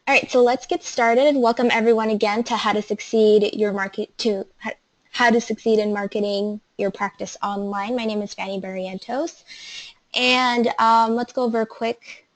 All right, so let's get started. Welcome everyone again to How to Succeed Your Market to How to Succeed in Marketing Your Practice Online. My name is Fanny Barrientos, and let's go over a quick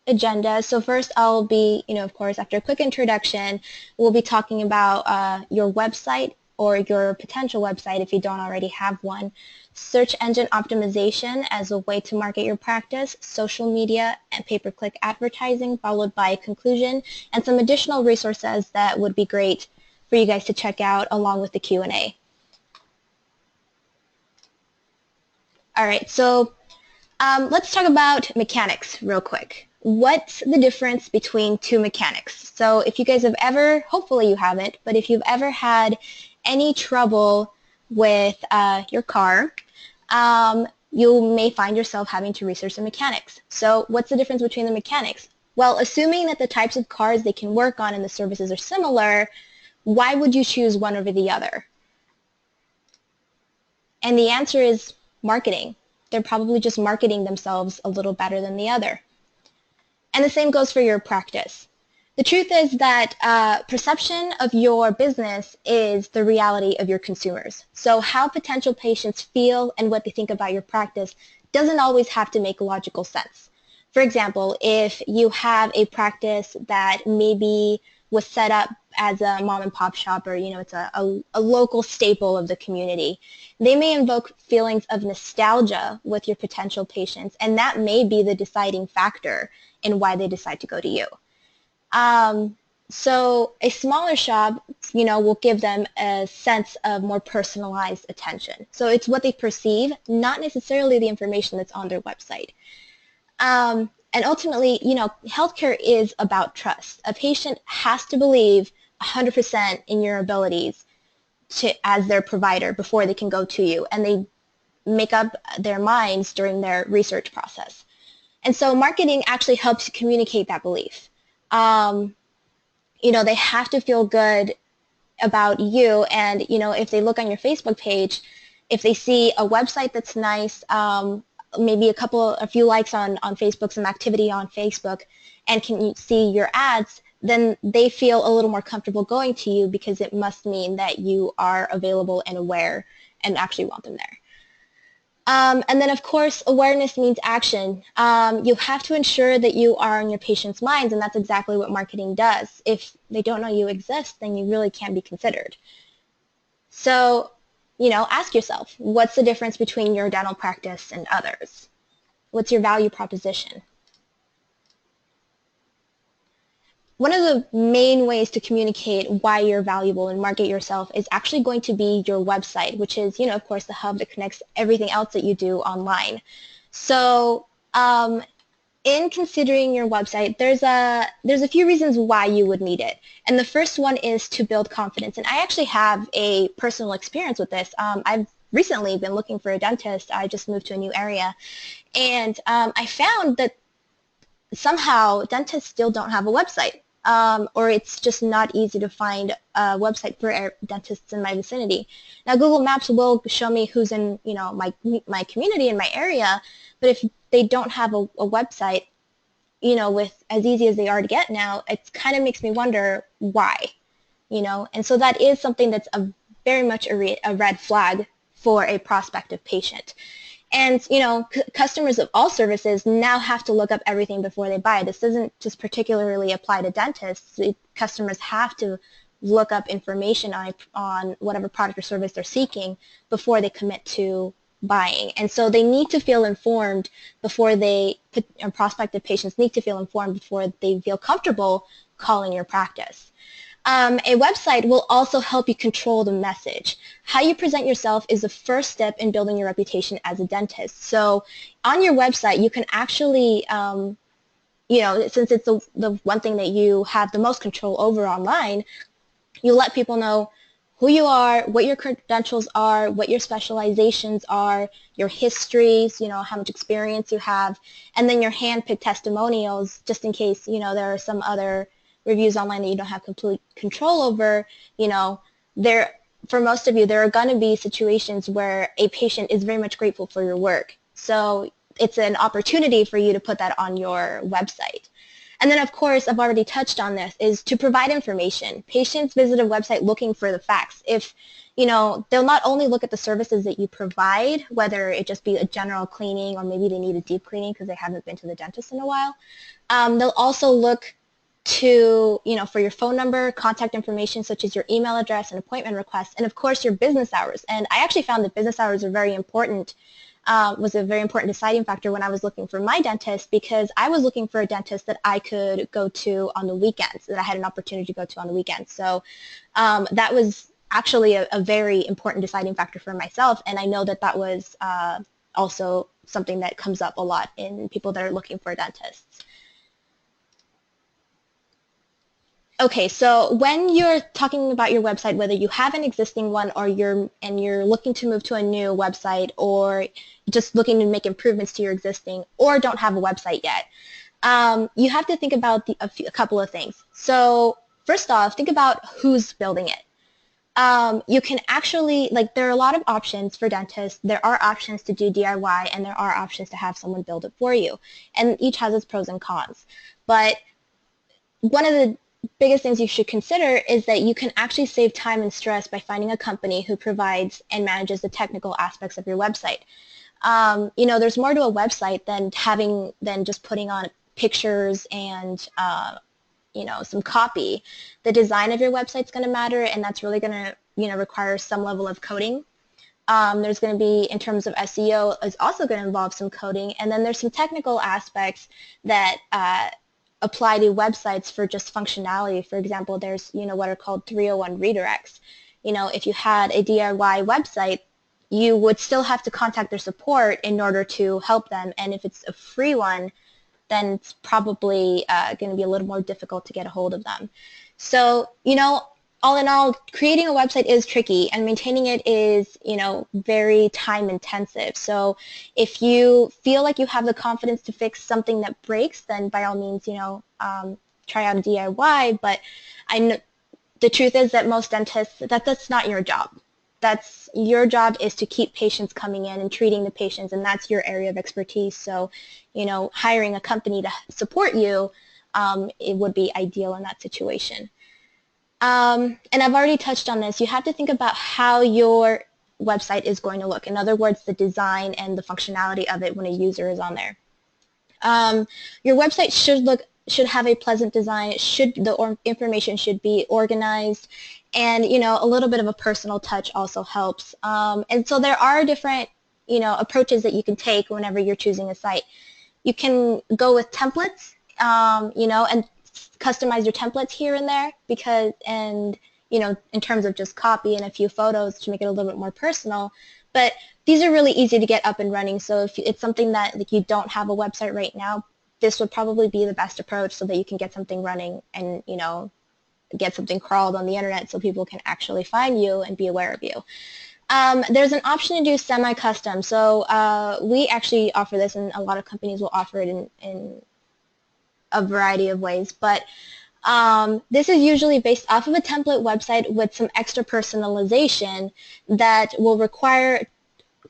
agenda. So first, I'll be, of course, after a quick introduction, we'll be talking about your website or your potential website if you don't already have one, search engine optimization as a way to market your practice, social media, and pay-per-click advertising, followed by a conclusion and some additional resources that would be great for you guys to check out along with the Q&A. All right, so let's talk about mechanics real quick. What's the difference between two mechanics? So if you guys have ever, hopefully you haven't, but if you've ever had any trouble with your car, you may find yourself having to research the mechanics. So what's the difference between the mechanics? Well, assuming that the types of cars they can work on and the services are similar, why would you choose one over the other? And the answer is marketing. They're probably just marketing themselves a little better than the other. And the same goes for your practice. The truth is that perception of your business is the reality of your consumers. So how potential patients feel and what they think about your practice doesn't always have to make logical sense. For example, if you have a practice that maybe was set up as a mom and pop shop, or it's a local staple of the community, they may invoke feelings of nostalgia with your potential patients, and that may be the deciding factor in why they decide to go to you. So a smaller shop, will give them a sense of more personalized attention. So it's what they perceive, not necessarily the information that's on their website. And ultimately, healthcare is about trust. A patient has to believe 100% in your abilities as their provider before they can go to you, and they make up their minds during their research process. And so marketing actually helps you communicate that belief. They have to feel good about you, and if they look on your Facebook page, if they see a website that's nice, maybe a few likes on Facebook, some activity on Facebook, and can you see your ads, then they feel a little more comfortable going to you because it must mean that you are available and aware and actually want them there. And then, of course, awareness means action. You have to ensure that you are on your patients' minds, and that's exactly what marketing does. If they don't know you exist, then you really can't be considered. So, ask yourself, what's the difference between your dental practice and others? What's your value proposition? One of the main ways to communicate why you're valuable and market yourself is actually going to be your website, which is, of course, the hub that connects everything else that you do online. So in considering your website, there's a few reasons why you would need it. And the first one is to build confidence. And I actually have a personal experience with this. I've recently been looking for a dentist. I just moved to a new area. And I found that somehow dentists still don't have a website. Or it's just not easy to find a website for dentists in my vicinity. Now, Google Maps will show me who's in, my community in my area, but if they don't have a website, with as easy as they are to get now, it kind of makes me wonder why, and so that is something that's very much a red flag for a prospective patient. And, customers of all services now have to look up everything before they buy. This doesn't just particularly apply to dentists. Customers have to look up information on whatever product or service they're seeking before they commit to buying. And so they need to feel informed before prospective patients need to feel informed before they feel comfortable calling your practice. A website will also help you control the message. How you present yourself is the first step in building your reputation as a dentist. So on your website, you can actually, since it's the one thing that you have the most control over online, you let people know who you are, what your credentials are, what your specializations are, your histories, how much experience you have, and then your hand-picked testimonials, just in case, there are some other reviews online that you don't have complete control over. For most of you, there are going to be situations where a patient is very much grateful for your work. So it's an opportunity for you to put that on your website. And then, of course, I've already touched on this, is to provide information. Patients visit a website looking for the facts. If, they'll not only look at the services that you provide, whether it just be a general cleaning or maybe they need a deep cleaning because they haven't been to the dentist in a while. They'll also look to, for your phone number, contact information such as your email address and appointment requests, and of course your business hours. And I actually found that business hours are very important, was a very important deciding factor when I was looking for my dentist, because I was looking for a dentist that I could go to on the weekends, that I had an opportunity to go to on the weekends. So that was actually a very important deciding factor for myself, and I know that that was also something that comes up a lot in people that are looking for dentists. Okay, so when you're talking about your website, whether you have an existing one or you're looking to move to a new website, or just looking to make improvements to your existing, or don't have a website yet, you have to think about a couple of things. So first off, think about who's building it. You can actually, there are a lot of options for dentists. There are options to do DIY, and there are options to have someone build it for you. And each has its pros and cons. But one of the biggest things you should consider is that you can actually save time and stress by finding a company who provides and manages the technical aspects of your website. There's more to a website than just putting on pictures and some copy. The design of your website is going to matter, and that's really going to require some level of coding. There's going to be, in terms of SEO, is also going to involve some coding, and then there's some technical aspects that apply to websites for just functionality. For example, there's what are called 301 redirects. If you had a DIY website, you would still have to contact their support in order to help them, and if it's a free one, then it's probably going to be a little more difficult to get a hold of them. So, all in all, creating a website is tricky, and maintaining it is, very time intensive. So if you feel like you have the confidence to fix something that breaks, then by all means, try out a DIY. But I know the truth is that most dentists, that's not your job. Your job is to keep patients coming in and treating the patients, and that's your area of expertise. So, hiring a company to support you, it would be ideal in that situation. And I've already touched on this. You have to think about how your website is going to look. In other words, the design and the functionality of it when a user is on there. Your website should have a pleasant design. The information should be organized, and a little bit of a personal touch also helps. And so there are different approaches that you can take whenever you're choosing a site. You can go with templates, and customize your templates here and there, in terms of just copy and a few photos to make it a little bit more personal. But these are really easy to get up and running, so if it's something that you don't have a website right now, this would probably be the best approach so that you can get something running and get something crawled on the internet so people can actually find you and be aware of you. There's an option to do semi-custom. So we actually offer this, and a lot of companies will offer it in a variety of ways, but this is usually based off of a template website with some extra personalization that will require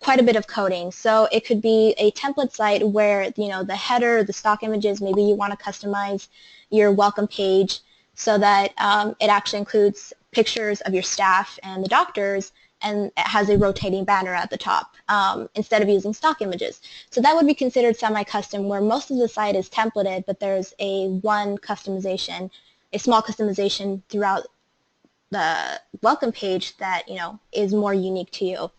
quite a bit of coding. So it could be a template site where the header, the stock images, maybe you want to customize your welcome page so that it actually includes pictures of your staff and the doctors, and it has a rotating banner at the top instead of using stock images. So that would be considered semi-custom, where most of the site is templated, but there's a small customization throughout the welcome page that is more unique to you.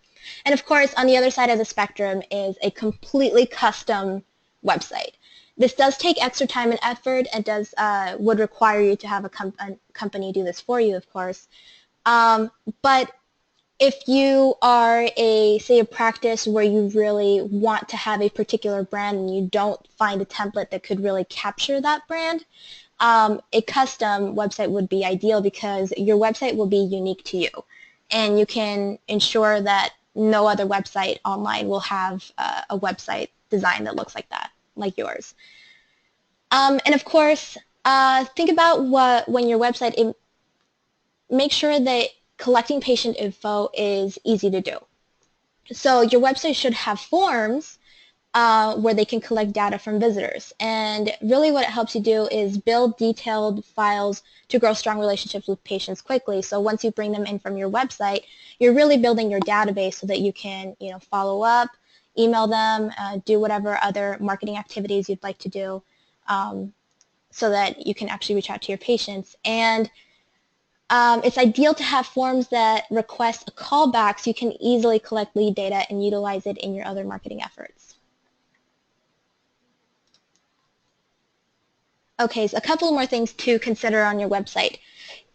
And of course, on the other side of the spectrum is a completely custom website. This does take extra time and effort, and would require you to have a company do this for you, of course. But if you are say a practice where you really want to have a particular brand and you don't find a template that could really capture that brand, a custom website would be ideal, because your website will be unique to you, and you can ensure that no other website online will have a website design that looks like that, like yours. And of course, think about when your website, make sure that collecting patient info is easy to do. So your website should have forms where they can collect data from visitors. And really what it helps you do is build detailed files to grow strong relationships with patients quickly. So once you bring them in from your website, you're really building your database so that you can, follow up, email them, do whatever other marketing activities you'd like to do, so that you can actually reach out to your patients. And it's ideal to have forms that request a callback so you can easily collect lead data and utilize it in your other marketing efforts. Okay, so a couple more things to consider on your website.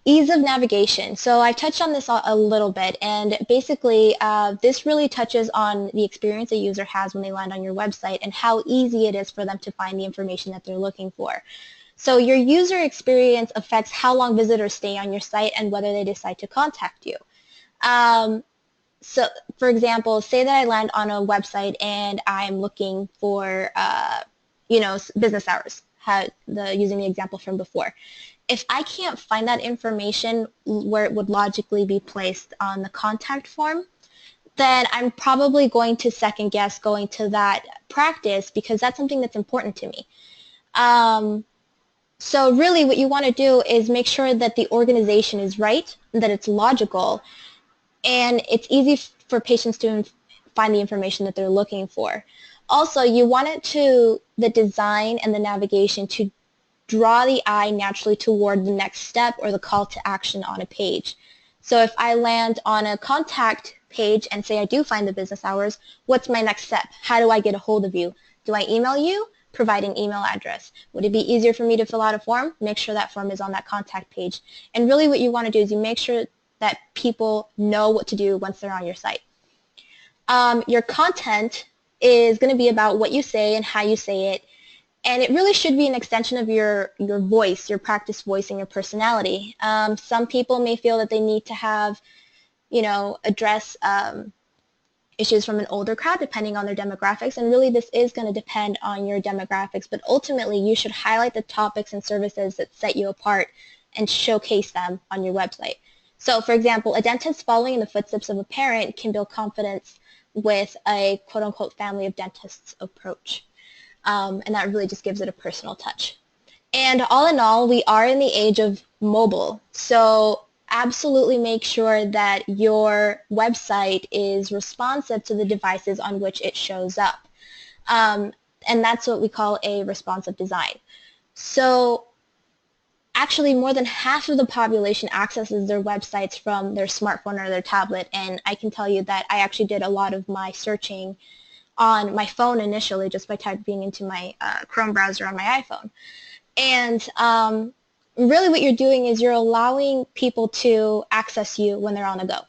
Ease of navigation. So I touched on this a little bit, and basically this really touches on the experience a user has when they land on your website and how easy it is for them to find the information that they're looking for. So your user experience affects how long visitors stay on your site and whether they decide to contact you. So for example, say that I land on a website and I'm looking for business hours, using the example from before. If I can't find that information where it would logically be placed on the contact form, then I'm probably going to second guess going to that practice because that's something that's important to me. So really what you want to do is make sure that the organization is right, that it's logical, and it's easy for patients to find the information that they're looking for. Also, you want the design and the navigation to draw the eye naturally toward the next step or the call to action on a page. So if I land on a contact page and say I do find the business hours, what's my next step? How do I get a hold of you? Do I email you? Provide an email address. Would it be easier for me to fill out a form? Make sure that form is on that contact page. And really what you want to do is you make sure that people know what to do once they're on your site. Your content is going to be about what you say and how you say it, and it really should be an extension of your voice, your practice voice, and your personality. Some people may feel that they need to have, address issues from an older crowd depending on their demographics, and really this is going to depend on your demographics, but ultimately you should highlight the topics and services that set you apart and showcase them on your website. So for example, a dentist following in the footsteps of a parent can build confidence with a quote-unquote family of dentists approach. And that really just gives it a personal touch. And all in all, we are in the age of mobile, so absolutely make sure that your website is responsive to the devices on which it shows up. And that's what we call a responsive design. So actually more than half of the population accesses their websites from their smartphone or their tablet, and I can tell you that I actually did a lot of my searching on my phone initially just by typing into my Chrome browser on my iPhone. And really what you're doing is you're allowing people to access you when they're on the go.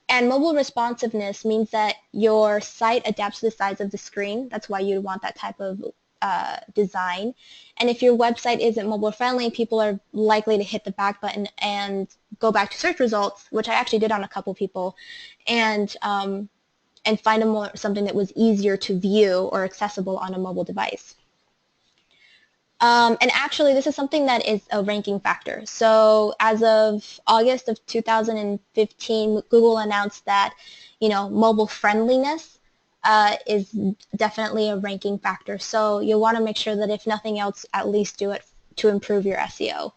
And mobile responsiveness means that your site adapts to the size of the screen. That's why you want that type of design. And if your website isn't mobile friendly, people are likely to hit the back button and go back to search results, which I actually did on a couple people, and find something that was easier to view or accessible on a mobile device. And actually, this is something that is a ranking factor. So as of August of 2015, Google announced that, mobile friendliness is definitely a ranking factor. So you'll want to make sure that if nothing else, at least do it to improve your SEO.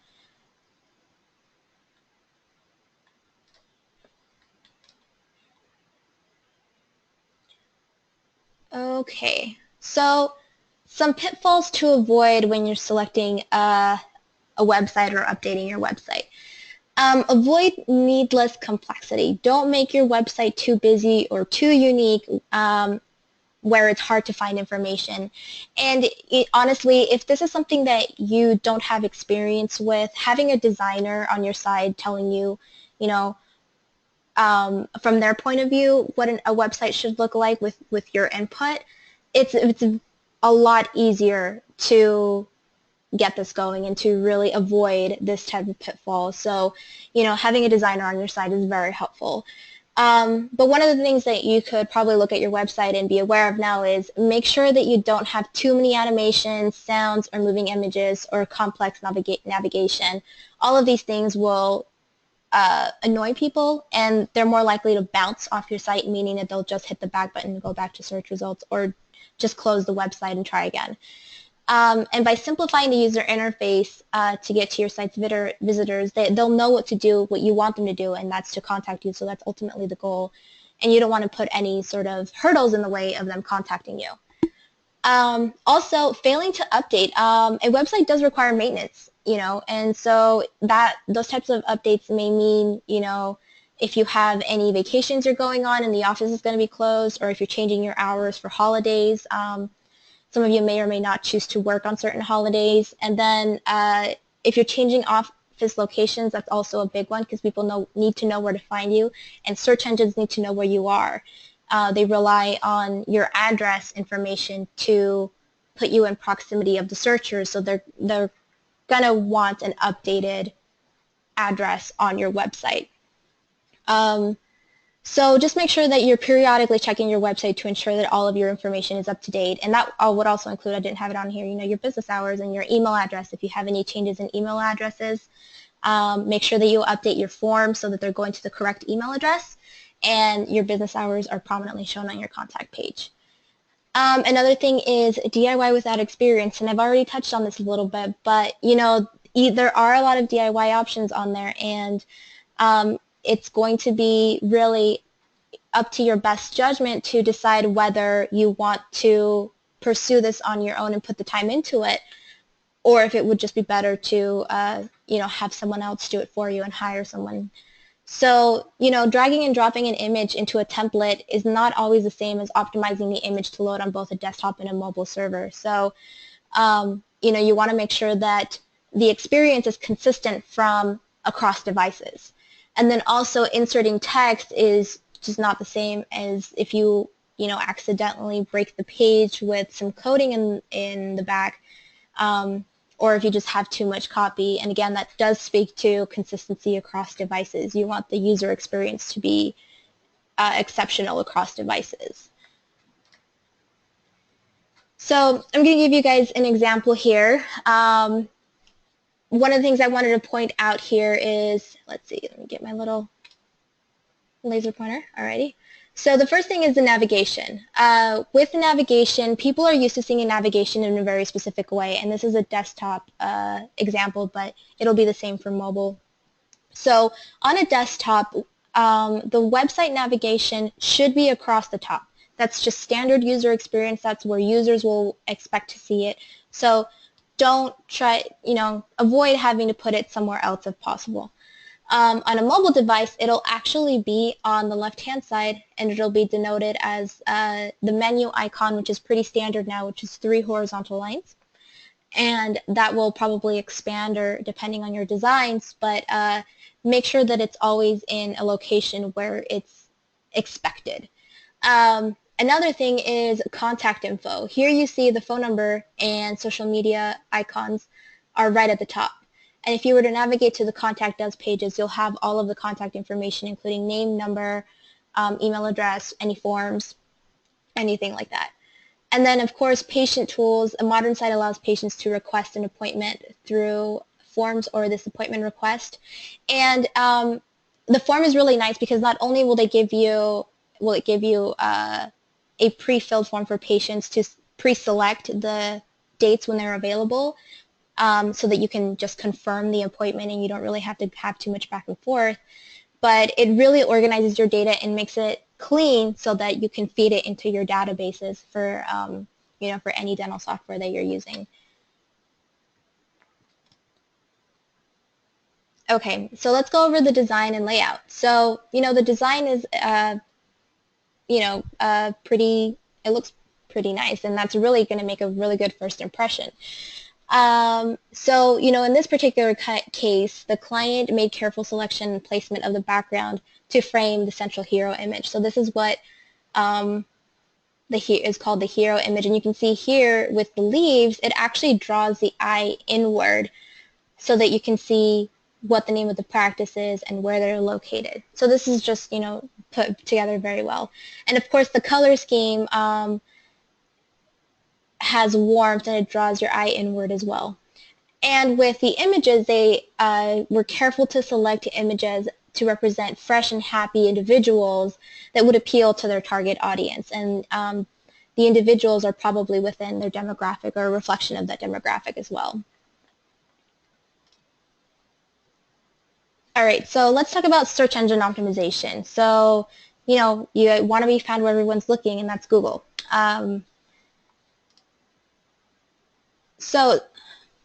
Okay, so some pitfalls to avoid when you're selecting a website or updating your website. Avoid needless complexity. Don't make your website too busy or too unique where it's hard to find information. And honestly, if this is something that you don't have experience with, having a designer on your side telling you, from their point of view, what a website should look like with your input, it's a lot easier to get this going and to really avoid this type of pitfall. So, having a designer on your side is very helpful. But one of the things that you could probably look at your website and be aware of now is make sure that you don't have too many animations, sounds, or moving images, or complex navigation. All of these things will annoy people, and they're more likely to bounce off your site, meaning that they'll just hit the back button and go back to search results, or just close the website and try again. And by simplifying the user interface to get to your site's visitors, they'll know what to do, what you want them to do, and that's to contact you. So that's ultimately the goal. And you don't want to put any sort of hurdles in the way of them contacting you. Also, failing to update. A website does require maintenance, and so those types of updates may mean, if you have any vacations you're going on and the office is going to be closed, or if you're changing your hours for holidays. Some of you may or may not choose to work on certain holidays. And then if you're changing office locations, that's also a big one because people need to know where to find you, and search engines need to know where you are. They rely on your address information to put you in proximity of the searchers, so they're going to want an updated address on your website. So just make sure that you're periodically checking your website to ensure that all of your information is up to date. And that would also include, I didn't have it on here, your business hours and your email address. If you have any changes in email addresses, make sure that you update your forms so that they're going to the correct email address, and your business hours are prominently shown on your contact page. Another thing is DIY without experience, and I've already touched on this a little bit, but there are a lot of DIY options on there, and it's going to be really up to your best judgment to decide whether you want to pursue this on your own and put the time into it, or if it would just be better to have someone else do it for you and hire someone. So, dragging and dropping an image into a template is not always the same as optimizing the image to load on both a desktop and a mobile server. So, you want to make sure that the experience is consistent from across devices. And then also inserting text is just not the same as if you, accidentally break the page with some coding in the back, or if you just have too much copy. And again, that does speak to consistency across devices. You want the user experience to be exceptional across devices. So I'm going to give you guys an example here. One of the things I wanted to point out here is, let's see, let me get my little laser pointer. Alrighty. So the first thing is the navigation. With the navigation, people are used to seeing navigation in a very specific way, and this is a desktop example, but it'll be the same for mobile. So on a desktop, the website navigation should be across the top. That's just standard user experience. That's where users will expect to see it. So don't try, avoid having to put it somewhere else if possible. On a mobile device, it'll actually be on the left-hand side, and it'll be denoted as the menu icon, which is pretty standard now, which is 3 horizontal lines. And that will probably expand or depending on your designs, but make sure that it's always in a location where it's expected. Another thing is contact info. Here you see the phone number and social media icons are right at the top. And if you were to navigate to the Contact Us pages, you'll have all of the contact information, including name, number, email address, any forms, anything like that. And then, of course, patient tools. A modern site allows patients to request an appointment through forms or this appointment request. And the form is really nice because not only will it give you a pre-filled form for patients to pre-select the dates when they're available, so that you can just confirm the appointment and you don't really have to have too much back and forth. But it really organizes your data and makes it clean so that you can feed it into your databases for, for any dental software that you're using. Okay, so let's go over the design and layout. So, the design is, it looks pretty nice, and that's really going to make a really good first impression. So, in this particular case, the client made careful selection and placement of the background to frame the central hero image. So this is what is called the hero image. And you can see here with the leaves, it actually draws the eye inward so that you can see what the name of the practice is and where they're located. So this is just, put together very well. And of course, the color scheme has warmth and it draws your eye inward as well. And with the images, they were careful to select images to represent fresh and happy individuals that would appeal to their target audience. And the individuals are probably within their demographic or a reflection of that demographic as well. All right, so let's talk about search engine optimization. So, you know, you want to be found where everyone's looking, and that's Google. So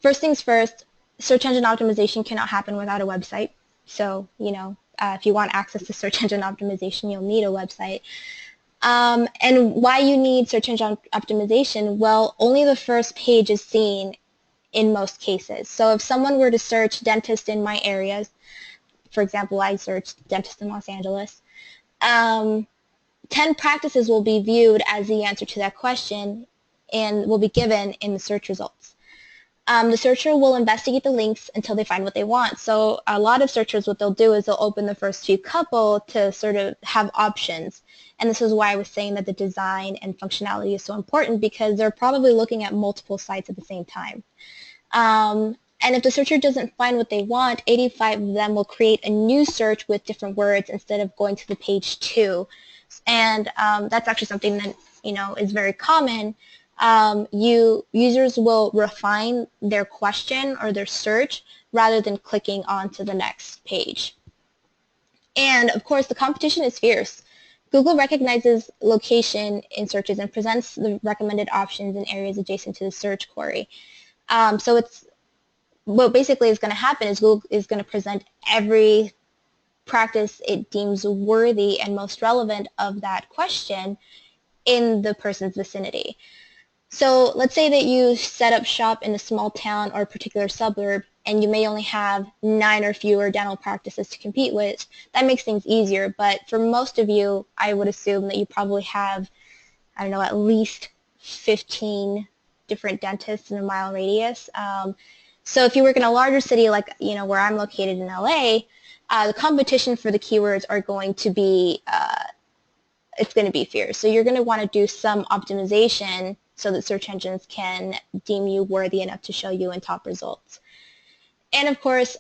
first things first, search engine optimization cannot happen without a website. So, you know, if you want access to search engine optimization, you'll need a website. And why you need search engine optimization? Well, only the first page is seen in most cases. So if someone were to search dentist in my areas, for example, I searched dentist in Los Angeles, 10 practices will be viewed as the answer to that question and will be given in the search results. The searcher will investigate the links until they find what they want. So a lot of searchers, what they'll do is they'll open the first few couple to sort of have options. And this is why I was saying that the design and functionality is so important, because they're probably looking at multiple sites at the same time. And if the searcher doesn't find what they want, 85 of them will create a new search with different words instead of going to the page 2. And that's actually something that, you know, is very common. Users will refine their question or their search rather than clicking onto the next page. And of course, the competition is fierce. Google recognizes location in searches and presents the recommended options in areas adjacent to the search query. So it's what basically is going to happen is Google is going to present every practice it deems worthy and most relevant of that question in the person's vicinity. So let's say that you set up shop in a small town or a particular suburb, and you may only have 9 or fewer dental practices to compete with. That makes things easier, but for most of you, I would assume that you probably have, I don't know, at least 15 different dentists in a mile radius. So if you work in a larger city like, you know, where I'm located in LA, the competition for the keywords are going to be, it's going to be fierce. So you're going to want to do some optimization so that search engines can deem you worthy enough to show you in top results. And of course,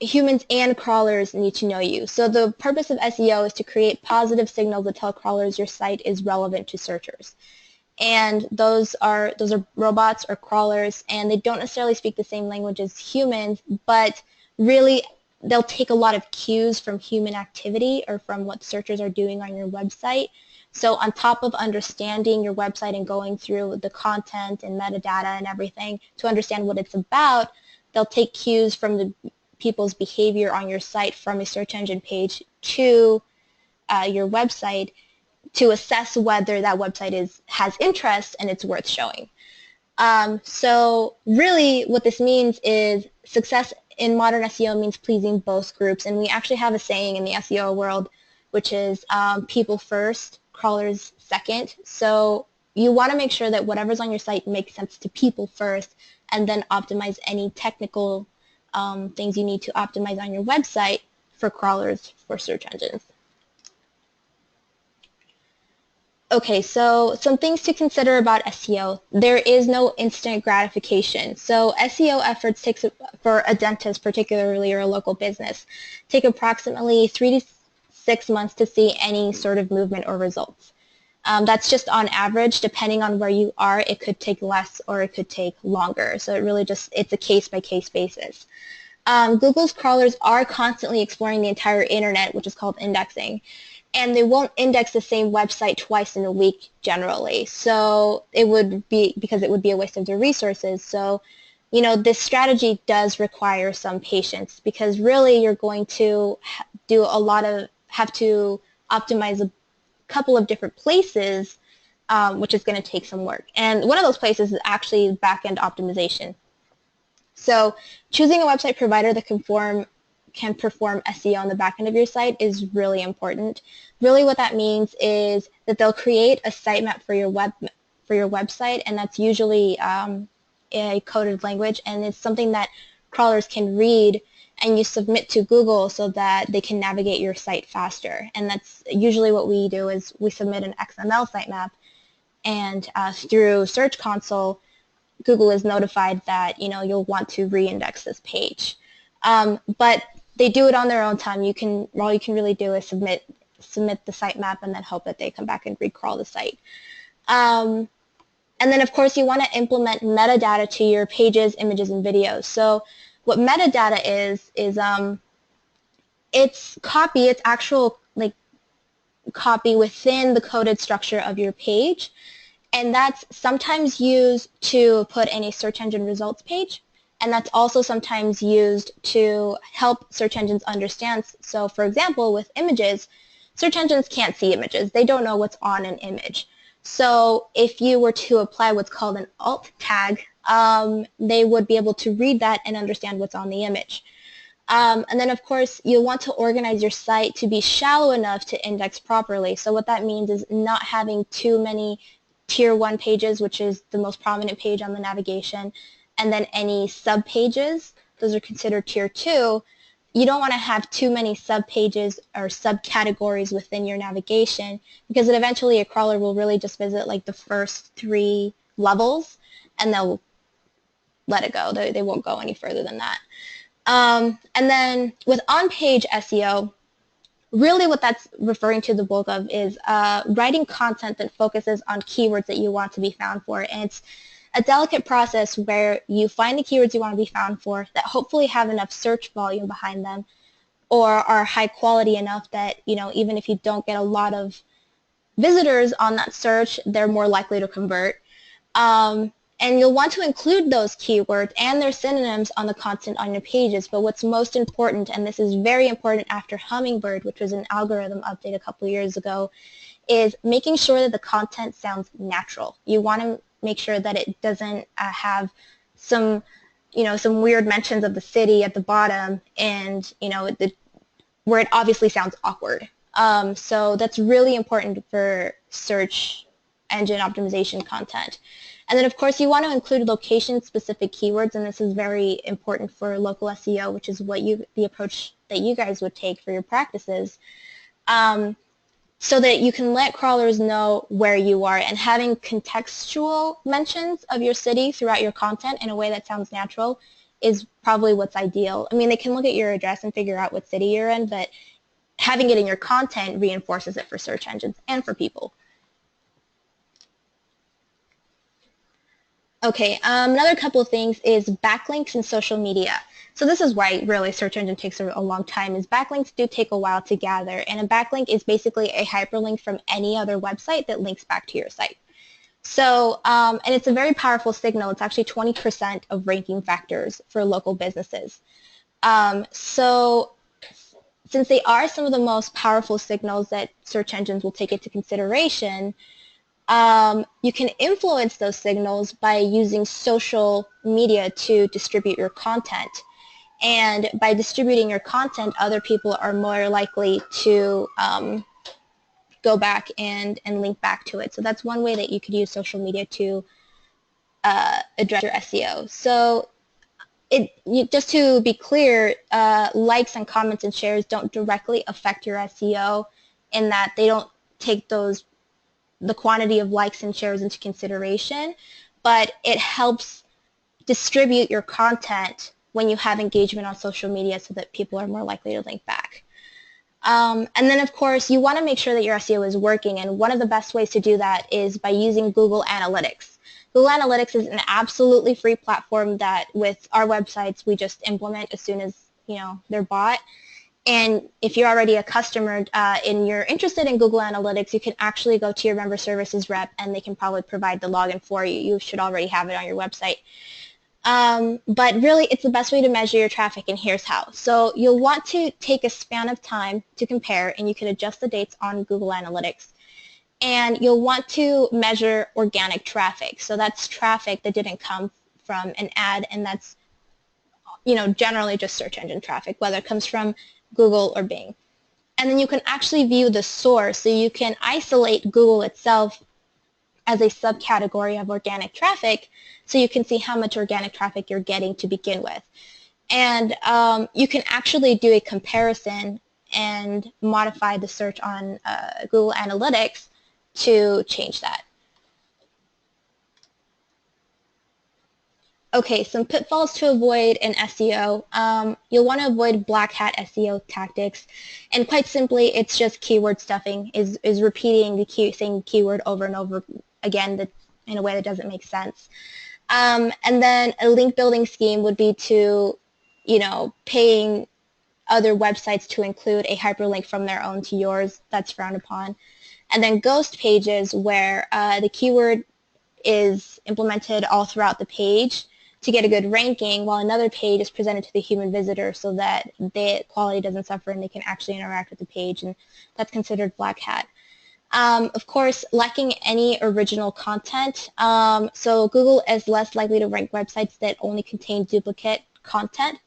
humans and crawlers need to know you. So the purpose of SEO is to create positive signals that tell crawlers your site is relevant to searchers. And those are robots or crawlers, and they don't necessarily speak the same language as humans, but really they'll take a lot of cues from human activity or from what searchers are doing on your website. So on top of understanding your website and going through the content and metadata and everything to understand what it's about, they'll take cues from the people's behavior on your site from a search engine page to your website to assess whether that website has interest and it's worth showing. So really what this means is success in modern SEO means pleasing both groups, and we actually have a saying in the SEO world which is people first, crawlers second. So you want to make sure that whatever's on your site makes sense to people first, and then optimize any technical things you need to optimize on your website for crawlers for search engines. Okay, so some things to consider about SEO. There is no instant gratification. So SEO efforts for a dentist particularly or a local business take approximately 3 to 6 months to see any sort of movement or results. That's just on average. Depending on where you are, it could take less or it could take longer. So it really it's a case-by-case basis. Google's crawlers are constantly exploring the entire internet, which is called indexing. And they won't index the same website twice in a week generally. So it would be, because it would be a waste of their resources. So, you know, this strategy does require some patience, because really you're going to have to optimize a couple of different places, which is going to take some work. And one of those places is actually back-end optimization. So choosing a website provider that can perform SEO on the back end of your site is really important. Really what that means is that they'll create a sitemap for your website, and that's usually a coded language, and it's something that crawlers can read, and you submit to Google so that they can navigate your site faster. And that's usually what we do, is we submit an XML sitemap, and through Search Console, Google is notified that, you know, you'll want to reindex this page. But they do it on their own time. All you can really do is submit the sitemap and then hope that they come back and recrawl the site. Um, and then, of course, you want to implement metadata to your pages, images, and videos. So what metadata is it's copy, it's actual like copy within the coded structure of your page. And that's sometimes used to put in a search engine results page. And that's also sometimes used to help search engines understand. So for example, with images, search engines can't see images. They don't know what's on an image. So if you were to apply what's called an alt tag, they would be able to read that and understand what's on the image. And then, of course, you'll want to organize your site to be shallow enough to index properly. So what that means is not having too many Tier 1 pages, which is the most prominent page on the navigation, and then any sub-pages, those are considered Tier 2. You don't want to have too many sub-pages or subcategories within your navigation because then eventually a crawler will really just visit like the first 3 levels and they'll let it go. They won't go any further than that. And then with on-page SEO, really what that's referring to the bulk of is writing content that focuses on keywords that you want to be found for. And it's a delicate process where you find the keywords you want to be found for that hopefully have enough search volume behind them or are high quality enough that, you know, even if you don't get a lot of visitors on that search, they're more likely to convert. And you'll want to include those keywords and their synonyms on the content on your pages. But what's most important, and this is very important after Hummingbird, which was an algorithm update a couple years ago, is making sure that the content sounds natural. You want to make sure that it doesn't have some, you know, some weird mentions of the city at the bottom and, you know, where it obviously sounds awkward. So that's really important for search engine optimization content. And then, of course, you want to include location-specific keywords, and this is very important for local SEO, which is what the approach that you guys would take for your practices, so that you can let crawlers know where you are. And having contextual mentions of your city throughout your content in a way that sounds natural is probably what's ideal. I mean, they can look at your address and figure out what city you're in, but having it in your content reinforces it for search engines and for people. Okay, another couple of things is backlinks in social media. So this is why really search engine takes a long time, is backlinks do take a while to gather, and a backlink is basically a hyperlink from any other website that links back to your site. So, and it's a very powerful signal. It's actually 20% of ranking factors for local businesses. So since they are some of the most powerful signals that search engines will take into consideration, you can influence those signals by using social media to distribute your content. And by distributing your content, other people are more likely to go back and link back to it. So that's one way that you could use social media to address your SEO. So just to be clear, likes and comments and shares don't directly affect your SEO in that they don't take the quantity of likes and shares into consideration, but it helps distribute your content when you have engagement on social media so that people are more likely to link back. And then, of course, you want to make sure that your SEO is working, and one of the best ways to do that is by using Google Analytics. Google Analytics is an absolutely free platform that with our websites we just implement as soon as, you know, they're bought. And if you're already a customer and you're interested in Google Analytics, you can actually go to your member services rep and they can probably provide the login for you. You should already have it on your website. But really, it's the best way to measure your traffic, and here's how. So you'll want to take a span of time to compare, and you can adjust the dates on Google Analytics. And you'll want to measure organic traffic. So that's traffic that didn't come from an ad, and that's, you know, generally just search engine traffic, whether it comes from Google or Bing. And then you can actually view the source, so you can isolate Google itself as a subcategory of organic traffic, so you can see how much organic traffic you're getting to begin with. And you can actually do a comparison and modify the search on Google Analytics to change that. Okay, some pitfalls to avoid in SEO. You'll want to avoid black hat SEO tactics, and quite simply, it's just keyword stuffing, is repeating the same keyword over and over again, in a way that doesn't make sense. And then a link building scheme would be to, paying other websites to include a hyperlink from their own to yours. That's frowned upon. And then ghost pages, where the keyword is implemented all throughout the page to get a good ranking, while another page is presented to the human visitor so that the quality doesn't suffer and they can actually interact with the page, and that's considered black hat. Of course, lacking any original content. So Google is less likely to rank websites that only contain duplicate content.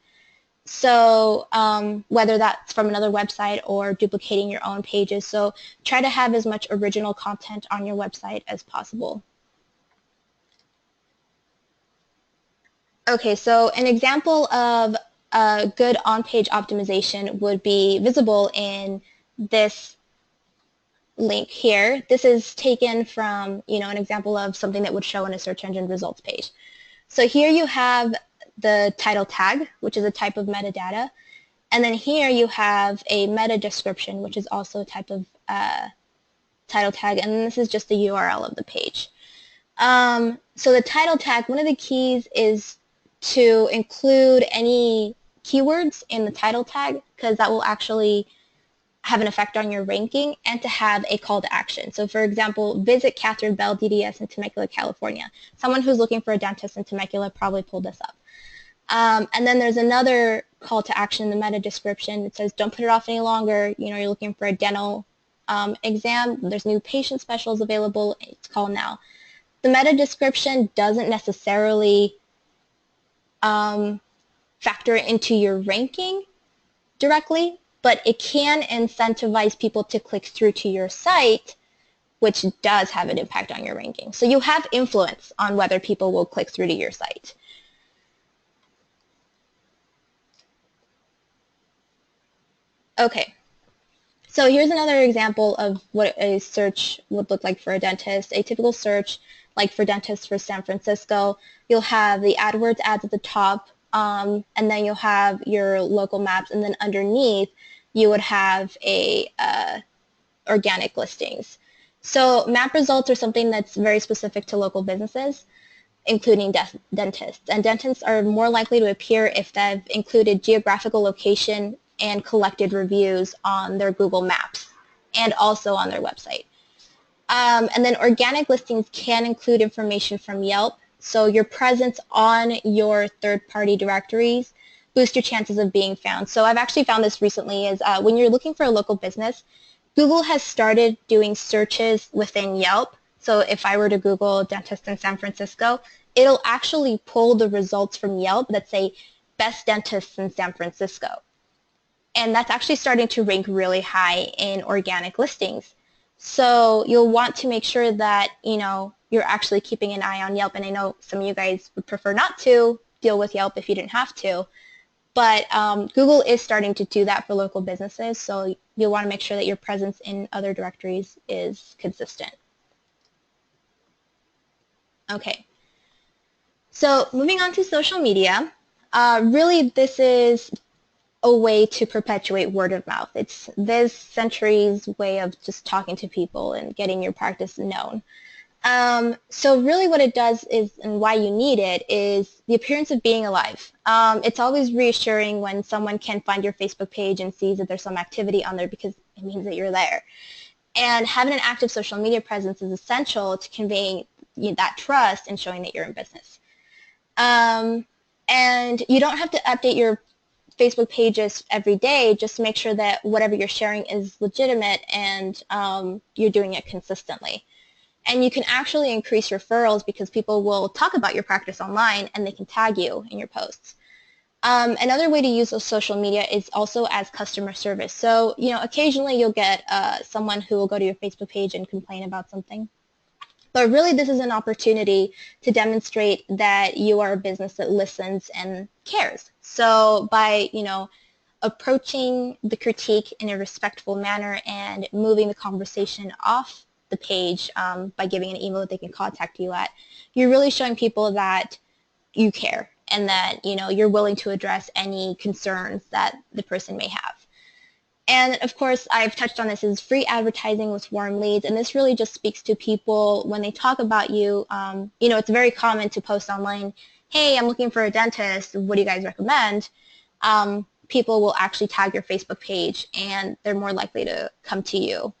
So whether that's from another website or duplicating your own pages. So try to have as much original content on your website as possible. Okay, so an example of a good on-page optimization would be visible in this link here. This is taken from, an example of something that would show in a search engine results page. So here you have the title tag, which is a type of metadata. And then here you have a meta description, which is also a type of title tag. And this is just the URL of the page. So the title tag, one of the keys is to include any keywords in the title tag, because that will actually have an effect on your ranking, and to have a call to action. So for example, visit Catherine Bell DDS in Temecula, California. Someone who's looking for a dentist in Temecula probably pulled this up. And then there's another call to action in the meta description. It says, don't put it off any longer. You're looking for a dental exam. There's new patient specials available. It's call now. The meta description doesn't necessarily factor into your ranking directly, but it can incentivize people to click through to your site, which does have an impact on your ranking. So you have influence on whether people will click through to your site. Okay, so here's another example of what a search would look like for a dentist. A typical search, like for dentists for San Francisco, you'll have the AdWords ads at the top, and then you'll have your local maps, and then underneath you would have a organic listings. So map results are something that's very specific to local businesses, including dentists. And dentists are more likely to appear if they've included geographical location and collected reviews on their Google Maps and also on their website. And then organic listings can include information from Yelp. So your presence on your third-party directories boost your chances of being found. So I've actually found this recently is when you're looking for a local business, Google has started doing searches within Yelp. So if I were to Google dentist in San Francisco, it'll actually pull the results from Yelp that say best dentists in San Francisco. And that's actually starting to rank really high in organic listings. So you'll want to make sure that, you're actually keeping an eye on Yelp. And I know some of you guys would prefer not to deal with Yelp if you didn't have to. But Google is starting to do that for local businesses, so you'll want to make sure that your presence in other directories is consistent. Okay, so moving on to social media, really this is a way to perpetuate word of mouth. It's this century's way of just talking to people and getting your practice known. So really what it does is, and why you need it, is the appearance of being alive. It's always reassuring when someone can find your Facebook page and sees that there's some activity on there, because it means that you're there. And having an active social media presence is essential to conveying that trust and showing that you're in business. And you don't have to update your Facebook pages every day. Just make sure that whatever you're sharing is legitimate and you're doing it consistently. And you can actually increase referrals because people will talk about your practice online and they can tag you in your posts. Another way to use social media is also as customer service. So, occasionally you'll get someone who will go to your Facebook page and complain about something. But really this is an opportunity to demonstrate that you are a business that listens and cares. So by, approaching the critique in a respectful manner and moving the conversation off the page by giving an email that they can contact you at, you're really showing people that you care and that you're willing to address any concerns that the person may have. And of course, I've touched on this, is free advertising with warm leads, and this really just speaks to people when they talk about you. You know, it's very common to post online, hey, I'm looking for a dentist, what do you guys recommend? People will actually tag your Facebook page, and they're more likely to come to you.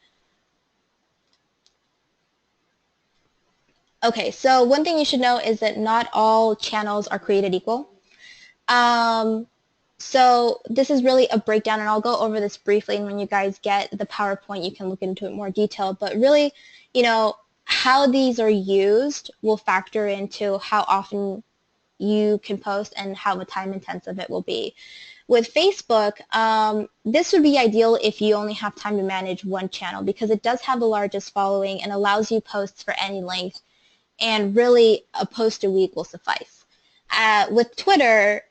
Okay, so one thing you should know is that not all channels are created equal. So this is really a breakdown, and I'll go over this briefly, and when you guys get the PowerPoint, you can look into it more detail. But really, you know, how these are used will factor into how often you can post and how time intensive it will be. With Facebook, this would be ideal if you only have time to manage one channel, because it does have the largest following and allows you posts for any length, and really a post a week will suffice. With Twitter,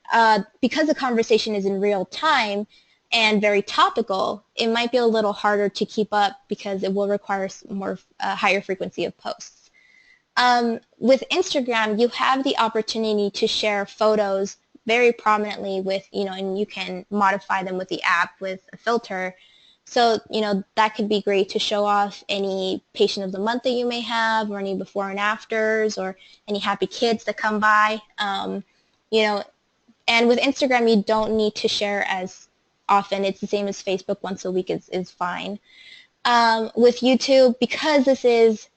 because the conversation is in real time and very topical, it might be a little harder to keep up because it will require more higher frequency of posts. With Instagram, you have the opportunity to share photos very prominently with, you know, and you can modify them with the app with a filter. So, you know, that could be great to show off any patient of the month that you may have, or any before and afters, or any happy kids that come by. You know, and with Instagram, you don't need to share as often. It's the same as Facebook. Once a week is fine. With YouTube, because this is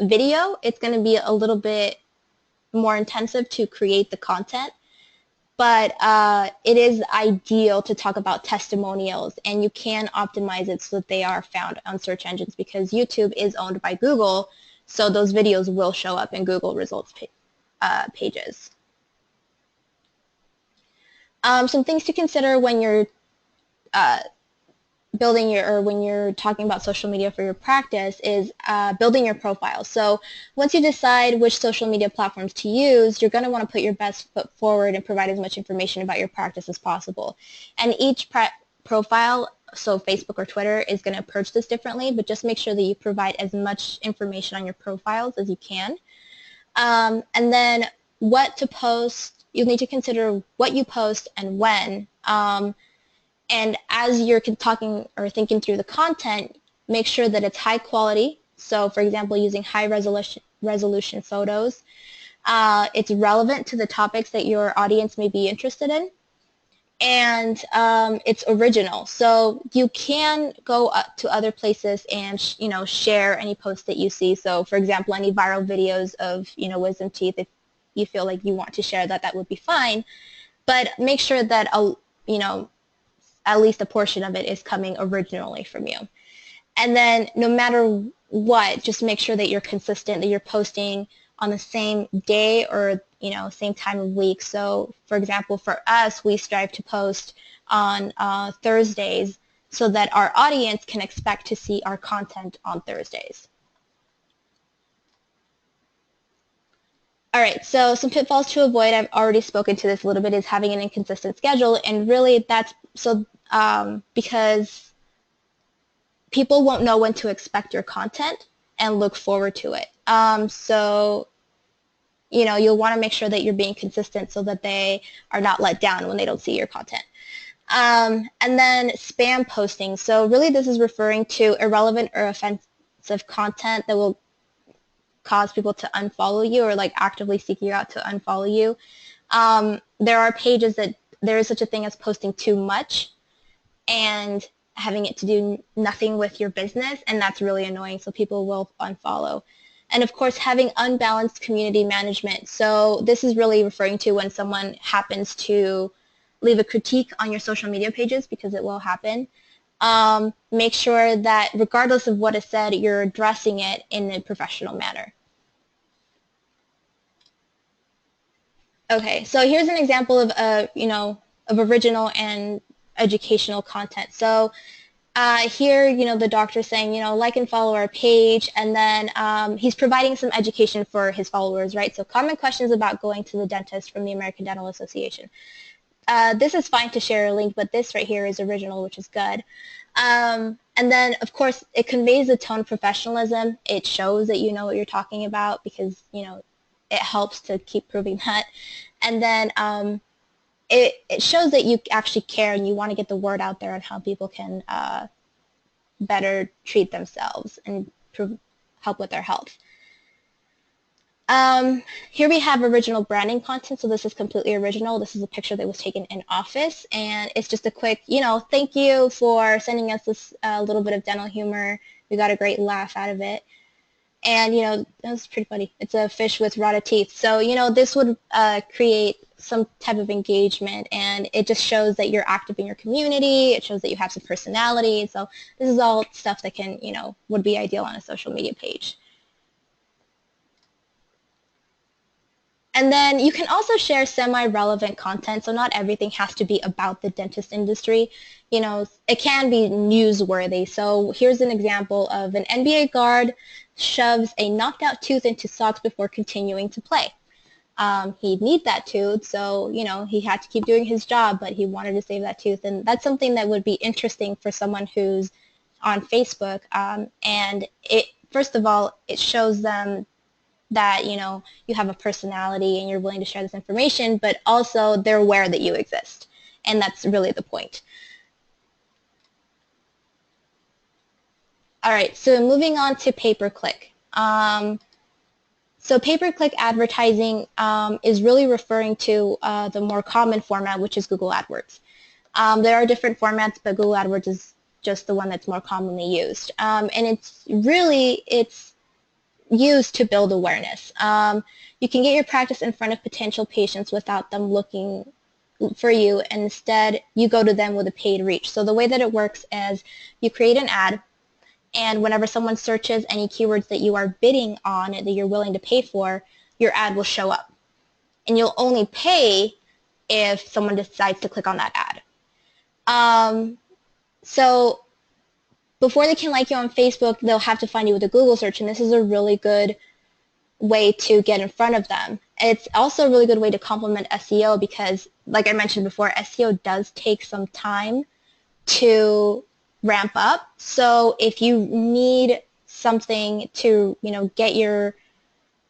video, it's going to be a little bit more intensive to create the content. But it is ideal to talk about testimonials, and you can optimize it so that they are found on search engines, because YouTube is owned by Google, so those videos will show up in Google results pages. Some things to consider when you're building your, or when you're talking about social media for your practice, is building your profile. So once you decide which social media platforms to use, you're going to want to put your best foot forward and provide as much information about your practice as possible. And each profile, so Facebook or Twitter, is going to approach this differently, but just make sure that you provide as much information on your profiles as you can. And then what to post, you'll need to consider what you post and when. And as you're talking or thinking through the content, make sure that it's high quality. So, for example, using high resolution photos. It's relevant to the topics that your audience may be interested in. And it's original. So you can go up to other places and, you know, share any posts that you see. So, for example, any viral videos of, you know, wisdom teeth, if you feel like you want to share that, that would be fine. But make sure that, you know, at least a portion of it is coming originally from you. And then no matter what, just make sure that you're consistent, that you're posting on the same day or, you know, same time of week. So, for example, for us, we strive to post on Thursdays so that our audience can expect to see our content on Thursdays. All right, so some pitfalls to avoid, I've already spoken to this a little bit, is having an inconsistent schedule, and really that's so because people won't know when to expect your content and look forward to it. So, you know, you'll want to make sure that you're being consistent so that they are not let down when they don't see your content. And then spam posting. So really this is referring to irrelevant or offensive content that will cause people to unfollow you, or like actively seek you out to unfollow you. There are pages that there is such a thing as posting too much and having it to do nothing with your business, and that's really annoying, so people will unfollow. And of course, having unbalanced community management. So this is really referring to when someone happens to leave a critique on your social media pages, because it will happen. Make sure that regardless of what is said, you're addressing it in a professional manner. Okay, so here's an example of you know, of original and educational content. So here, you know, the doctor's saying, you know, like and follow our page, and then he's providing some education for his followers, right? So common questions about going to the dentist from the American Dental Association. This is fine to share a link, but this right here is original, which is good. And then, of course, it conveys a tone of professionalism. It shows that you know what you're talking about, because, you know, it helps to keep proving that. And then it shows that you actually care and you want to get the word out there on how people can better treat themselves and help with their health. Here we have original branding content, so this is completely original. This is a picture that was taken in office, and it's just a quick, thank you for sending us this little bit of dental humor. We got a great laugh out of it. And, that was pretty funny. It's a fish with rotted teeth. So, this would create some type of engagement, and it just shows that you're active in your community. It shows that you have some personality. So this is all stuff that can, would be ideal on a social media page. And then you can also share semi-relevant content, so not everything has to be about the dentist industry. It can be newsworthy. So here's an example of an NBA guard shoves a knocked out tooth into socks before continuing to play. He'd need that tooth, so, he had to keep doing his job, but he wanted to save that tooth. And that's something that would be interesting for someone who's on Facebook. And first of all, it shows them that, you have a personality and you're willing to share this information, but also they're aware that you exist. And that's really the point. All right, so moving on to pay-per-click. So pay-per-click advertising is really referring to the more common format, which is Google AdWords. There are different formats, but Google AdWords is just the one that's more commonly used. And it's used to build awareness. You can get your practice in front of potential patients without them looking for you, and instead you go to them with a paid reach. So the way that it works is you create an ad, and whenever someone searches any keywords that you are bidding on, that you're willing to pay for, your ad will show up. And you'll only pay if someone decides to click on that ad. So before they can like you on Facebook, they'll have to find you with a Google search, and this is a really good way to get in front of them. It's also a really good way to complement SEO because, like I mentioned before, SEO does take some time to ramp up. So if you need something to, get your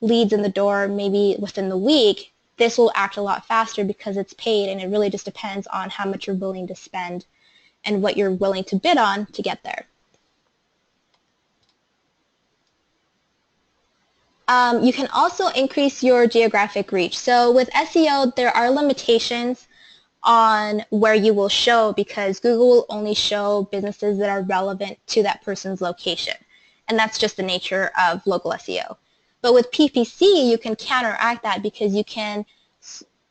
leads in the door maybe within the week, this will act a lot faster because it's paid, and it really just depends on how much you're willing to spend and what you're willing to bid on to get there. You can also increase your geographic reach. So with SEO, there are limitations on where you will show because Google will only show businesses that are relevant to that person's location. And that's just the nature of local SEO. But with PPC, you can counteract that because you can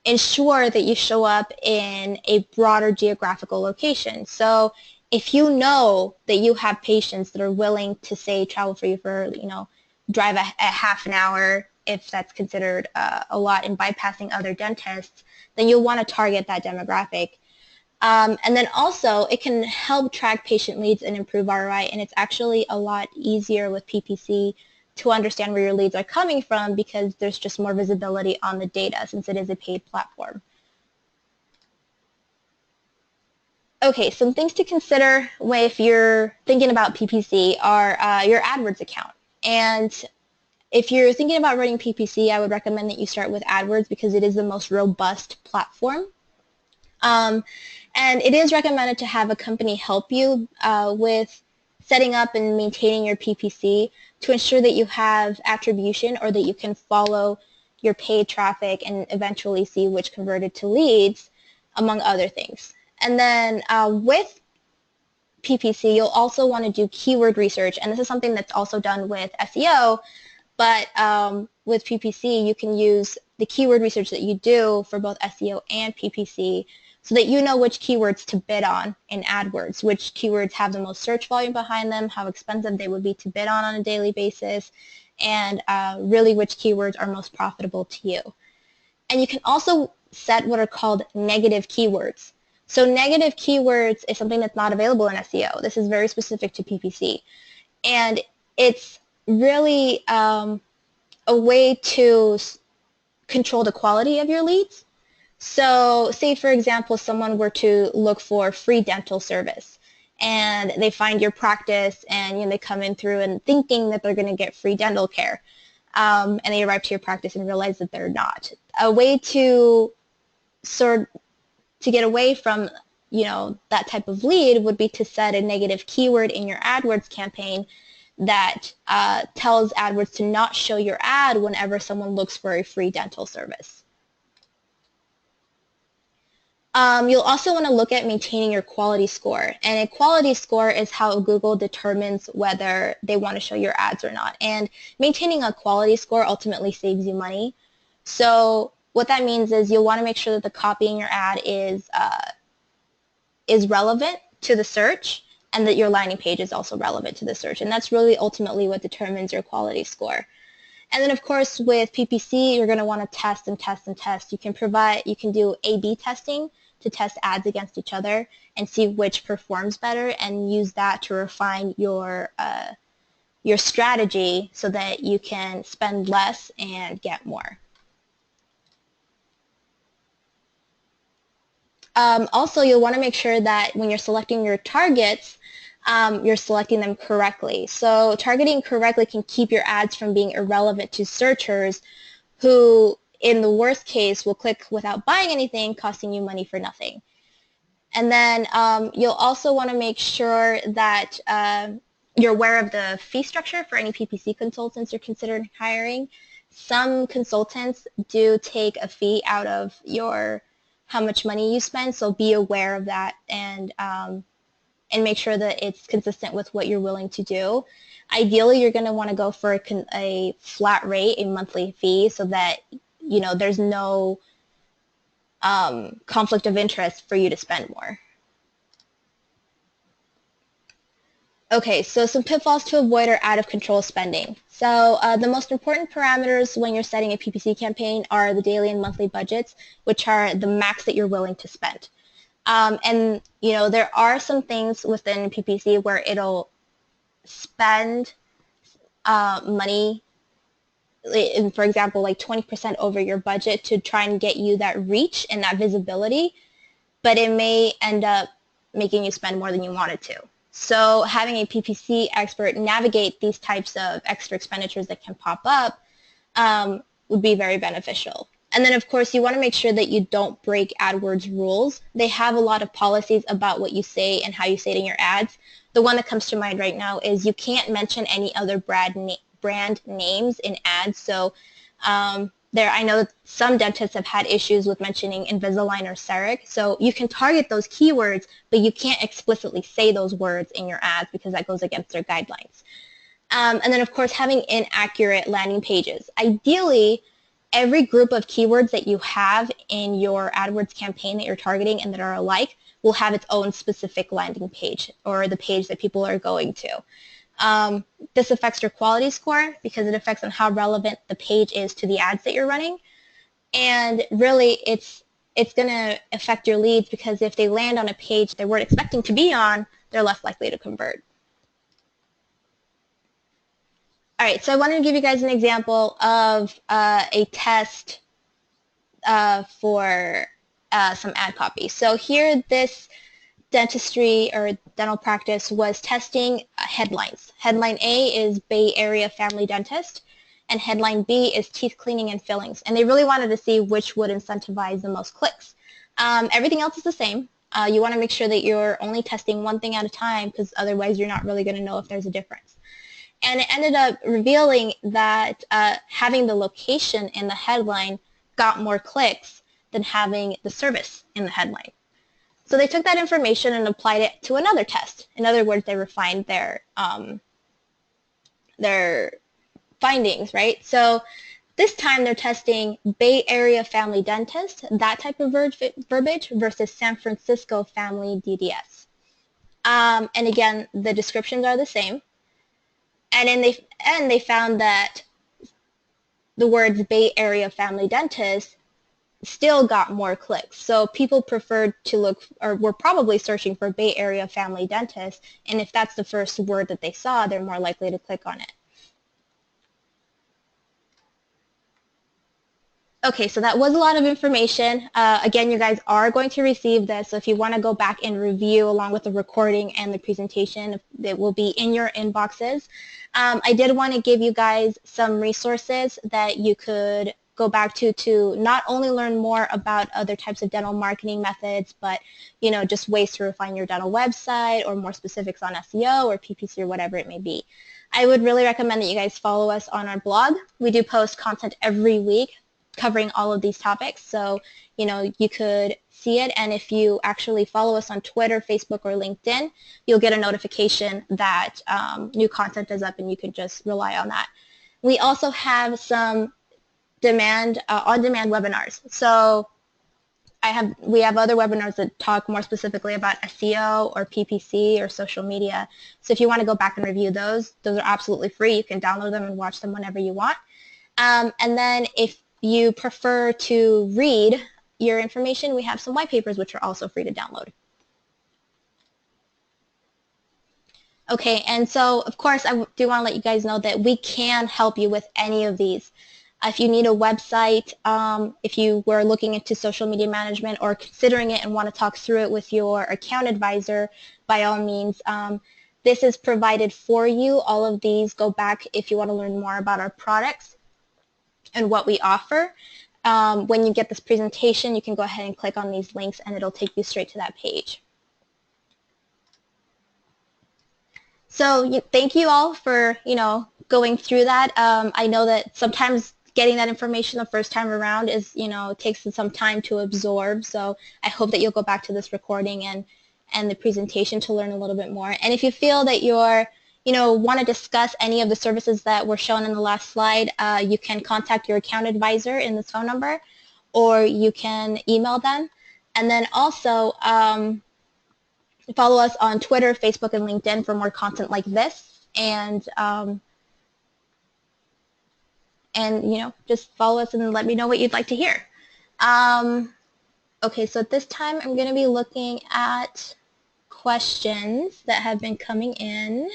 ensure that you show up in a broader geographical location. So if you know that you have patients that are willing to, say, travel for you for, drive a half an hour, if that's considered a lot, in bypassing other dentists, then you'll want to target that demographic. And then also, it can help track patient leads and improve ROI, and it's actually a lot easier with PPC to understand where your leads are coming from because there's just more visibility on the data since it is a paid platform. Okay, some things to consider if you're thinking about PPC are your AdWords account. And if you're thinking about running PPC, I would recommend that you start with AdWords because it is the most robust platform. And it is recommended to have a company help you with setting up and maintaining your PPC to ensure that you have attribution or that you can follow your paid traffic and eventually see which converted to leads, among other things. And then with PPC, you'll also want to do keyword research, and this is something that's also done with SEO, but with PPC, you can use the keyword research that you do for both SEO and PPC so that you know which keywords to bid on in AdWords, which keywords have the most search volume behind them, how expensive they would be to bid on a daily basis, and really which keywords are most profitable to you. And you can also set what are called negative keywords. So negative keywords is something that's not available in SEO. This is very specific to PPC. And it's really a way to control the quality of your leads. So say, for example, someone were to look for free dental service and they find your practice and they come in through and thinking that they're going to get free dental care and they arrive to your practice and realize that they're not. A way to sort to get away from, that type of lead would be to set a negative keyword in your AdWords campaign that tells AdWords to not show your ad whenever someone looks for a free dental service. You'll also want to look at maintaining your quality score. And a quality score is how Google determines whether they want to show your ads or not. And maintaining a quality score ultimately saves you money. So what that means is you'll want to make sure that the copy in your ad is relevant to the search, and that your landing page is also relevant to the search. And that's really ultimately what determines your quality score. And then, of course, with PPC, you're going to want to test and test and test. You can do A/B testing to test ads against each other and see which performs better, and use that to refine your strategy so that you can spend less and get more. Also, you'll want to make sure that when you're selecting your targets, you're selecting them correctly. So targeting correctly can keep your ads from being irrelevant to searchers who, in the worst case, will click without buying anything, costing you money for nothing. And then you'll also want to make sure that you're aware of the fee structure for any PPC consultants you're considering hiring. Some consultants do take a fee out of how much money you spend, so be aware of that and make sure that it's consistent with what you're willing to do. Ideally, you're going to want to go for a flat rate, a monthly fee, so that there's no conflict of interest for you to spend more. Okay, so some pitfalls to avoid are out-of-control spending. So the most important parameters when you're setting a PPC campaign are the daily and monthly budgets, which are the max that you're willing to spend. And there are some things within PPC where it'll spend money, for example, like 20% over your budget to try and get you that reach and that visibility, but it may end up making you spend more than you wanted to. So having a PPC expert navigate these types of extra expenditures that can pop up would be very beneficial. And then, of course, you want to make sure that you don't break AdWords rules. They have a lot of policies about what you say and how you say it in your ads. The one that comes to mind right now is you can't mention any other brand names in ads. So I know that some dentists have had issues with mentioning Invisalign or CEREC. So you can target those keywords, but you can't explicitly say those words in your ads because that goes against their guidelines. And then, of course, having inaccurate landing pages. Ideally, every group of keywords that you have in your AdWords campaign that you're targeting and that are alike will have its own specific landing page, or the page that people are going to. This affects your quality score because it affects on how relevant the page is to the ads that you're running. And really, it's going to affect your leads because if they land on a page they weren't expecting to be on, they're less likely to convert. All right, so I wanted to give you guys an example of a test for some ad copy. So here, this dentistry or dental practice was testing headlines. Headline A is Bay Area Family Dentist, and headline B is teeth cleaning and fillings. And they really wanted to see which would incentivize the most clicks. Everything else is the same. You want to make sure that you're only testing one thing at a time because otherwise you're not really going to know if there's a difference. And it ended up revealing that having the location in the headline got more clicks than having the service in the headline. So they took that information and applied it to another test. In other words, they refined their findings, right? So this time they're testing Bay Area Family Dentist, that type of verbiage, versus San Francisco Family DDS. And again, the descriptions are the same. And in the end, they found that the words Bay Area Family Dentist still got more clicks. So people preferred to look, or were probably searching for Bay Area Family Dentist, and if that's the first word that they saw, they're more likely to click on it. Okay, so that was a lot of information. Again, you guys are going to receive this, so if you want to go back and review along with the recording and the presentation, it will be in your inboxes. I did want to give you guys some resources that you could go back to not only learn more about other types of dental marketing methods, but just ways to refine your dental website or more specifics on SEO or PPC or whatever it may be. I would really recommend that you guys follow us on our blog. We do post content every week covering all of these topics, so you could see it, and if you actually follow us on Twitter, Facebook, or LinkedIn, you'll get a notification that new content is up, and you can just rely on that. We also have some on-demand webinars. So we have other webinars that talk more specifically about SEO or PPC or social media. So if you want to go back and review those are absolutely free. You can download them and watch them whenever you want. And then if you prefer to read your information, we have some white papers which are also free to download. Okay, and so of course I do want to let you guys know that we can help you with any of these. If you need a website, if you were looking into social media management or considering it and want to talk through it with your account advisor, by all means, this is provided for you. All of these go back if you want to learn more about our products and what we offer. When you get this presentation, you can go ahead and click on these links and it'll take you straight to that page. So thank you all for going through that. I know that sometimes getting that information the first time around is takes some time to absorb. So I hope that you'll go back to this recording and the presentation to learn a little bit more. And if you feel that you're want to discuss any of the services that were shown in the last slide, you can contact your account advisor in this phone number, or you can email them. And then also follow us on Twitter, Facebook, and LinkedIn for more content like this. And just follow us and let me know what you'd like to hear. Okay, so at this time I'm going to be looking at questions that have been coming in.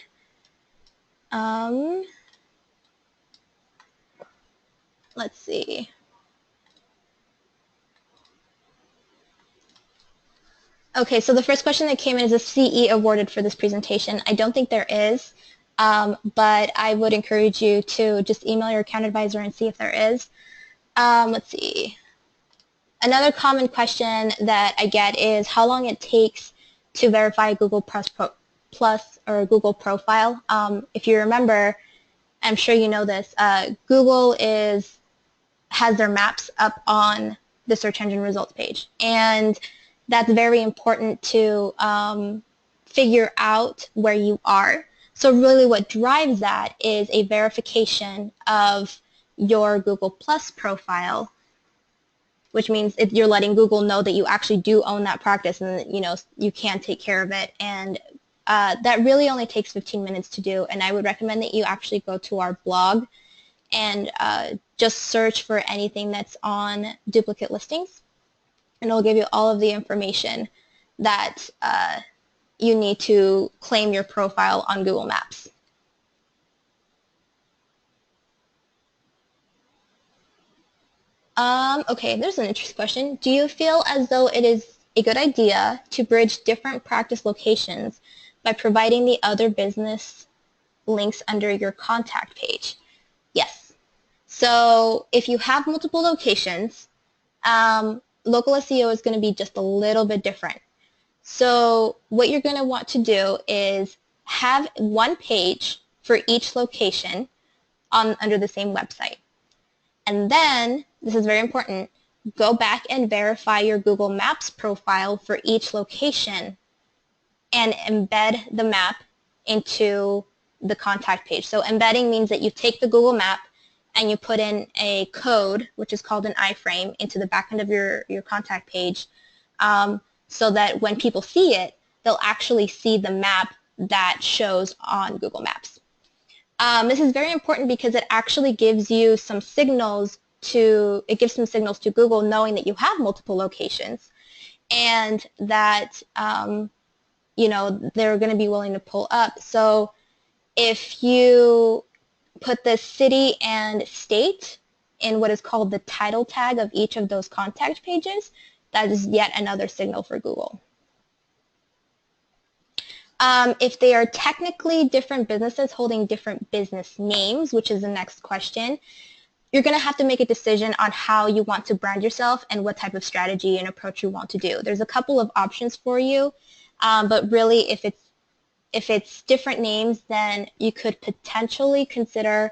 Let's see. Okay, so the first question that came in is a CE awarded for this presentation. I don't think there is, but I would encourage you to just email your account advisor and see if there is. Let's see. Another common question that I get is how long it takes to verify Google Plus or Google profile. If you remember, I'm sure you know this, Google has their maps up on the search engine results page, and that's very important to figure out where you are. So really what drives that is a verification of your Google Plus profile, which means you're letting Google know that you actually do own that practice and that you can take care of it. And that really only takes 15 minutes to do, and I would recommend that you actually go to our blog and just search for anything that's on duplicate listings, and it'll give you all of the information that you need to claim your profile on Google Maps. Okay, there's an interesting question. Do you feel as though it is a good idea to bridge different practice locations by providing the other business links under your contact page? Yes. So if you have multiple locations, local SEO is going to be just a little bit different. So what you're going to want to do is have one page for each location under the same website. And then, this is very important, go back and verify your Google Maps profile for each location and embed the map into the contact page. So embedding means that you take the Google map and you put in a code, which is called an iframe, into the back end of your contact page, so that when people see it, they'll actually see the map that shows on Google Maps. This is very important because it actually gives you some signals to Google, knowing that you have multiple locations and that they're going to be willing to pull up. So if you put the city and state in what is called the title tag of each of those contact pages, that is yet another signal for Google. If they are technically different businesses holding different business names, which is the next question, you're going to have to make a decision on how you want to brand yourself and what type of strategy and approach you want to do. There's a couple of options for you, but really if it's different names, then you could potentially consider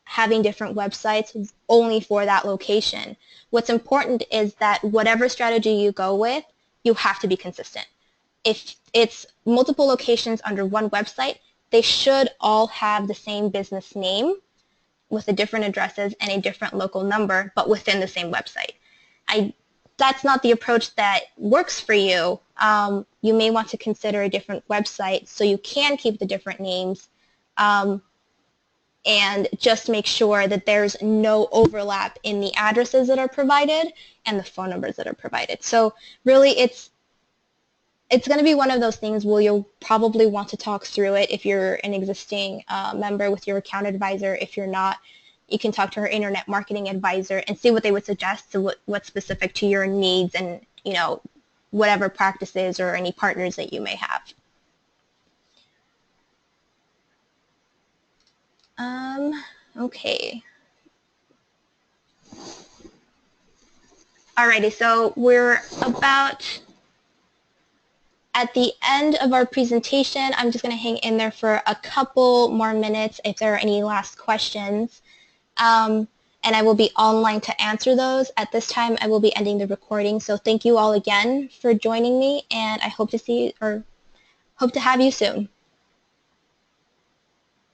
having different websites only for that location. What's important is that whatever strategy you go with, you have to be consistent. If it's multiple locations under one website, they should all have the same business name with the different addresses and a different local number, but within the same website. That's not the approach that works for you. You may want to consider a different website so you can keep the different names, and just make sure that there's no overlap in the addresses that are provided and the phone numbers that are provided. So really it's going to be one of those things where you'll probably want to talk through it if you're an existing member with your account advisor. If you're not, you can talk to her internet marketing advisor and see what they would suggest to what's specific to your needs and, you know, whatever practices or any partners that you may have. Okay. Alrighty, so we're about at the end of our presentation. I'm just going to hang in there for a couple more minutes if there are any last questions. And I will be online to answer those. At this time, I will be ending the recording. So thank you all again for joining me, and I hope to see or hope to have you soon.